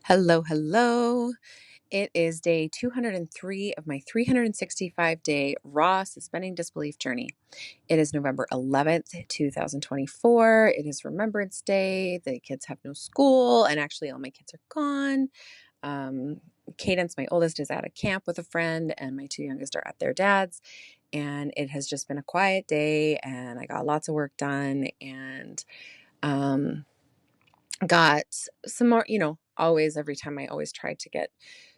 Hello, hello. It is day 203 of my 365-day raw suspending disbelief journey. It is November 11th, 2024. It is Remembrance Day. The kids have no school, and actually all my kids are gone. Cadence, my oldest, is at a camp with a friend, and my two youngest are at their dad's. And it has just been a quiet day, and I got lots of work done, and got some more, always every time I always try to get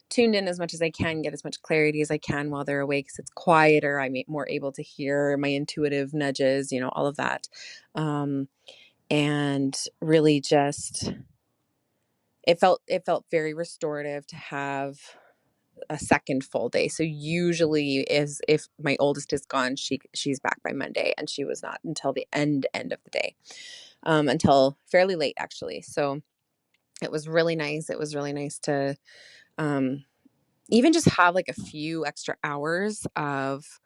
tuned in as much as I can, get as much clarity as I can while they're awake, because it's quieter. I'm more able to hear my intuitive nudges, all of that. And really just it felt very restorative to have a second full day. So usually is if my oldest is gone, she's back by Monday, and she was not until the end of the day, until fairly late actually. So it was really nice. It was really nice to even just have like a few extra hours of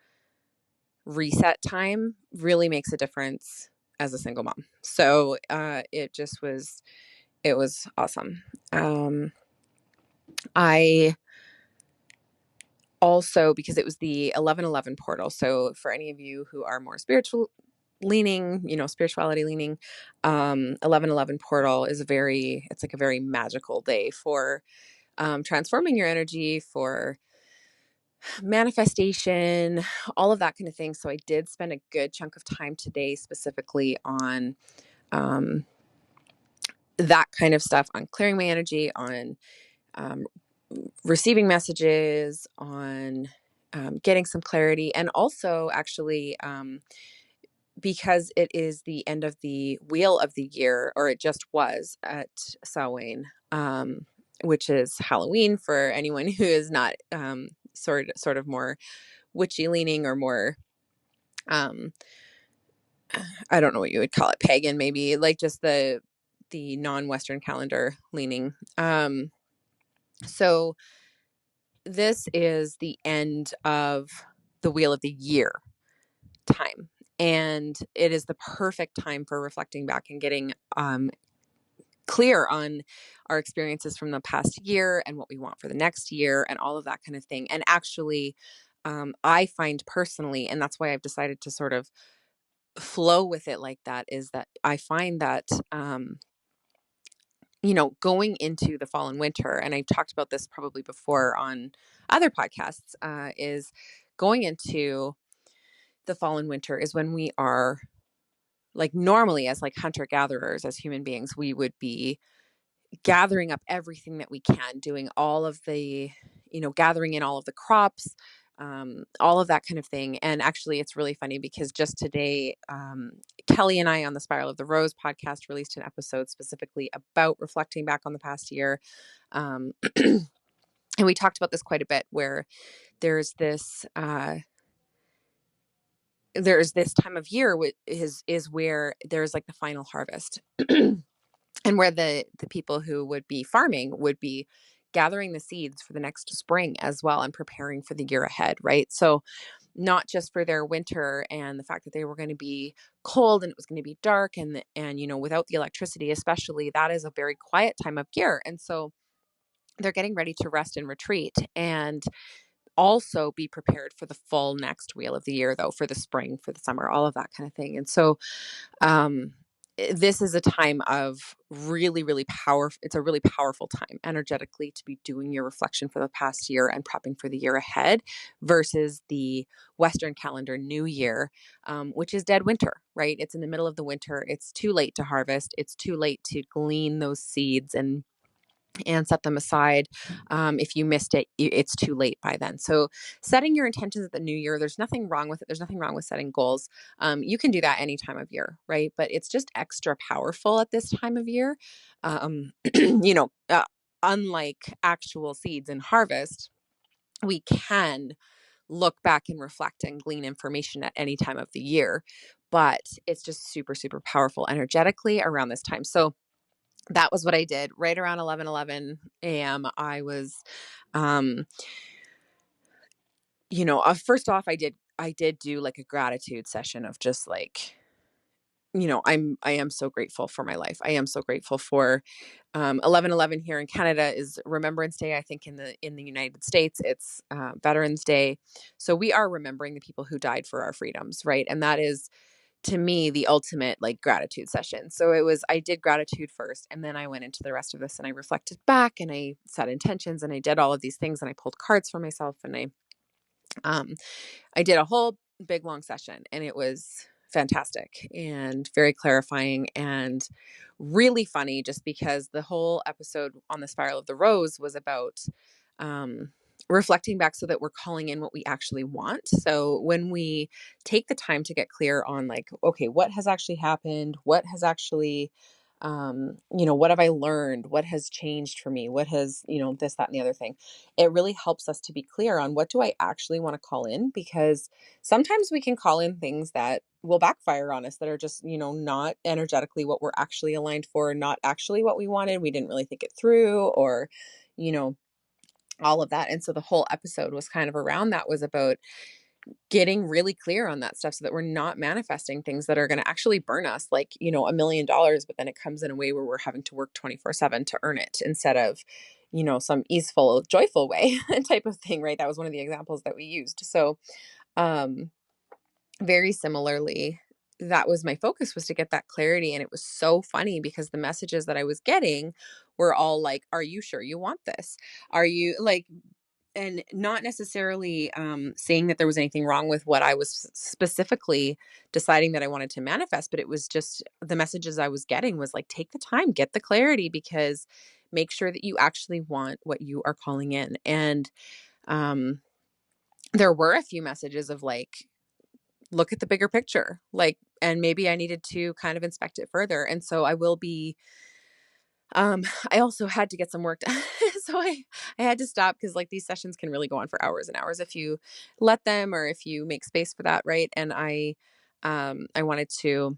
reset time really makes a difference as a single mom. So it was awesome. I also, because it was the 11:11 portal. So for any of you who are more spiritual leaning, spirituality leaning, 11:11 portal is it's like a very magical day for transforming your energy, for manifestation, all of that kind of thing. So I did spend a good chunk of time today specifically on um, that kind of stuff, on clearing my energy, on um, receiving messages, on getting some clarity, and also actually because it is the end of the wheel of the year, or it just was at Samhain, which is Halloween for anyone who is not sort of more witchy leaning, or more um I don't know what you would call it, pagan, maybe, like just the non-Western calendar leaning. So this is the end of the wheel of the year time, and it is the perfect time for reflecting back and getting clear on our experiences from the past year and what we want for the next year and all of that kind of thing. And actually, I find personally, and that's why I've decided to sort of flow with it like that, is that I find that going into the fall and winter, and I've talked about this probably before on other podcasts, is going into the fall and winter is when we are, like, normally as like hunter gatherers, as human beings, we would be gathering up everything that we can, doing all of the, gathering in all of the crops, all of that kind of thing. And actually, it's really funny because just today, Kelly and I on the Spiral of the Rose podcast released an episode specifically about reflecting back on the past year. And we talked about this quite a bit, where there's this, time of year is where there's like the final harvest. And where the people who would be farming would be gathering the seeds for the next spring as well, and preparing for the year ahead, right? So not just for their winter and the fact that they were going to be cold and it was going to be dark, and without the electricity especially, that is a very quiet time of year. And so they're getting ready to rest and retreat, and also be prepared for the full next wheel of the year, though, for the spring, for the summer, all of that kind of thing. And so um this is a time of really, really powerful. It's a really powerful time energetically to be doing your reflection for the past year and prepping for the year ahead, versus the Western calendar new year, which is dead winter, right? It's in the middle of the winter. It's too late to harvest. It's too late to glean those seeds and set them aside. If you missed it, it's too late by then. So setting your intentions at the new year, there's nothing wrong with it. There's nothing wrong with setting goals. You can do that any time of year, right? But it's just extra powerful at this time of year. you know, uh, Unlike actual seeds and harvest, we can look back and reflect and glean information at any time of the year, but it's just super, super powerful energetically around this time. So that was what I did right around 11:11 a.m. I was, um, first off, I did do like a gratitude session of just like I am so grateful for my life. I am so grateful for 11/11 here in Canada is Remembrance Day. I think in the United States it's Veterans Day. So we are remembering the people who died for our freedoms, right? And that is to me the ultimate like gratitude session. So I did gratitude first, and then I went into the rest of this and I reflected back and I set intentions and I did all of these things and I pulled cards for myself and um I did a whole big long session, and it was fantastic and very clarifying and really funny, just because the whole episode on the Spiral of the Rose was about um, reflecting back so that we're calling in what we actually want. So when we take the time to get clear on, like, okay, what has actually happened? What has actually what have I learned? What has changed for me? What has, this, that, and the other thing. It really helps us to be clear on what do I actually want to call in, because sometimes we can call in things that will backfire on us, that are just, not energetically what we're actually aligned for, not actually what we wanted. We didn't really think it through, or, you know, all of that. And so the whole episode was kind of around that, was about getting really clear on that stuff so that we're not manifesting things that are going to actually burn us, like, $1 million, but then it comes in a way where we're having to work 24/7 to earn it, instead of, some easeful, joyful way type of thing, right? That was one of the examples that we used. So, um, very similarly, that was my focus, was to get that clarity. And it was so funny because the messages that I was getting were all like, are you sure you want this? Are you like, and not necessarily saying that there was anything wrong with what I was specifically deciding that I wanted to manifest, but it was just the messages I was getting was like, take the time, get the clarity, because make sure that you actually want what you are calling in. And um, there were a few messages of like, look at the bigger picture, like, and maybe I needed to kind of inspect it further. And so I will be I also had to get some work done. So I had to stop, because like these sessions can really go on for hours and hours if you let them, or if you make space for that, right? And I wanted to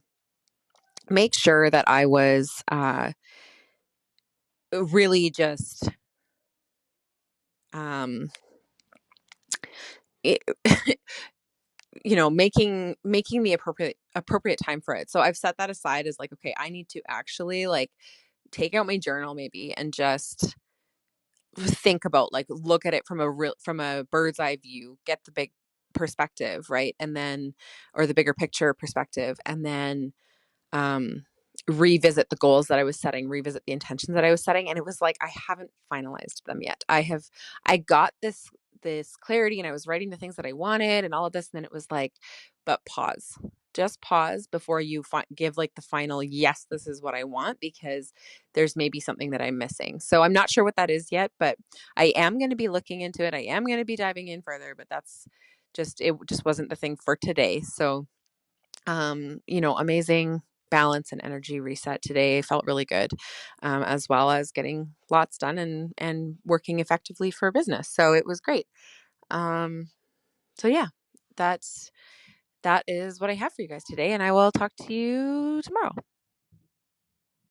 make sure that I was really just um it, making the appropriate time for it. So I've set that aside as like, okay, I need to actually like take out my journal maybe and just think about, like, look at it from a bird's eye view, get the big perspective, right? And then, or the bigger picture perspective, and then um, revisit the goals that I was setting, revisit the intentions that I was setting. And it was like, I haven't finalized them yet. I got this clarity, and I was writing the things that I wanted and all of this. And then it was like, but pause, just pause before you give like the final, yes, this is what I want, because there's maybe something that I'm missing. So I'm not sure what that is yet, but I am going to be looking into it. I am going to be diving in further, but it just wasn't the thing for today. So amazing balance and energy reset today. Felt really good, as well as getting lots done and working effectively for business. So it was great. Um, so yeah, that is what I have for you guys today, and I will talk to you tomorrow.